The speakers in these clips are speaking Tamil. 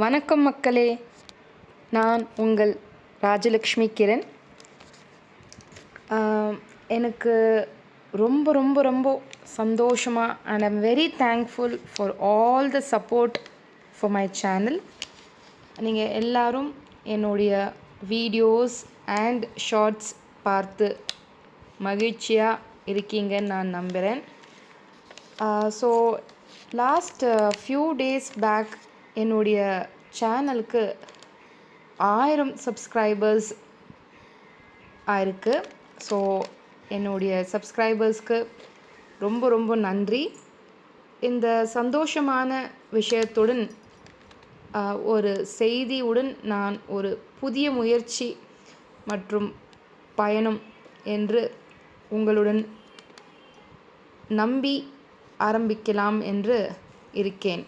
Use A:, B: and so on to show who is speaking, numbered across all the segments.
A: வணக்கம் மக்களே, நான் உங்கள் ராஜலக்ஷ்மி கிரண். எனக்கு ரொம்ப ரொம்ப ரொம்ப சந்தோஷமாக and I'm very thankful for all the support for my channel. நீங்கள் எல்லோரும் என்னுடைய வீடியோஸ் அண்ட் ஷார்ட்ஸ் பார்த்து மகிழ்ச்சியாக இருக்கீங்கன்னு நான் நம்புகிறேன். So last few days back என்னுடைய சேனலுக்கு 1000 சப்ஸ்கிரைபர்ஸ் ஆயிருக்கு. ஸோ என்னுடைய சப்ஸ்கிரைபர்ஸ்க்கு ரொம்ப ரொம்ப நன்றி. இந்த சந்தோஷமான விஷயத்துடன் ஒரு செய்தியுடன் நான் ஒரு புதிய முயற்சி மற்றும் பயணம் என்று உங்களுடன் நம்பி ஆரம்பிக்கலாம் என்று இருக்கேன்.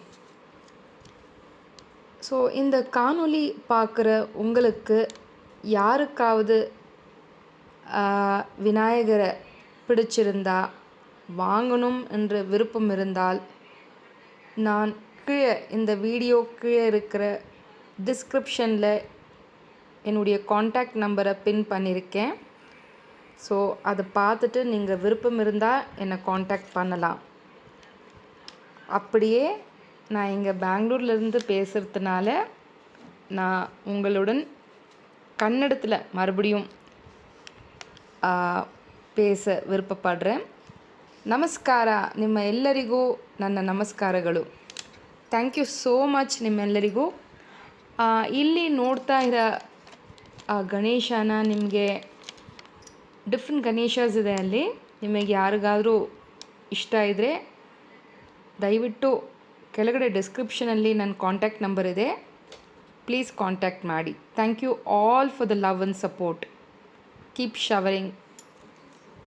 A: ஸோ இந்த காணொளி பார்க்குற உங்களுக்கு யாருக்காவது விநாயகரை பிடிச்சிருந்தா வாங்கணும் என்று விருப்பம் இருந்தால் நான் கீழே இந்த வீடியோ கீழே இருக்கிற டிஸ்கிரிப்ஷனில் என்னுடைய காண்டாக்ட் நம்பரை பின் பண்ணியிருக்கேன். ஸோ அதை பார்த்துட்டு நீங்கள் விருப்பம் இருந்தால் என்னை காண்டாக்ட் பண்ணலாம். அப்படியே நான் இங்கே பெங்களூர்லேருந்து பேசுகிறதுனால நான் உங்களுடன் கன்னடத்தில் மறுபடியும் பேச ವಿರುಪಪಡ್ರೆ. ನಮಸ್ಕಾರ, ನಿಮ್ಮ ಎಲ್ಲರಿಗೂ ನನ್ನ ನಮಸ್ಕಾರಗಳು. ಥ್ಯಾಂಕ್ ಯು ಸೋ ಮಚ್ ನಿಮ್ಮೆಲ್ಲರಿಗೂ. ಇಲ್ಲಿ ನೋಡ್ತಾ ಇರೋ ಗಣೇಶನ ನಿಮಗೆ ಡಿಫ್ರೆಂಟ್ ಗಣೇಶಸ್ ಇದೆ. ಅಲ್ಲಿ ನಿಮಗೆ ಯಾರಿಗಾದರೂ ಇಷ್ಟ ಇದ್ದರೆ ದಯವಿಟ್ಟು ಕೆಳಗಡೆ ಡಿಸ್ಕ್ರಿಪ್ಷನಲ್ಲಿ ನನ್ನ ಕಾಂಟ್ಯಾಕ್ಟ್ ನಂಬರ್ ಇದೆ, ಪ್ಲೀಸ್ ಕಾಂಟ್ಯಾಕ್ಟ್ ಮಾಡಿ. Thank you all for the love and support. Keep showering.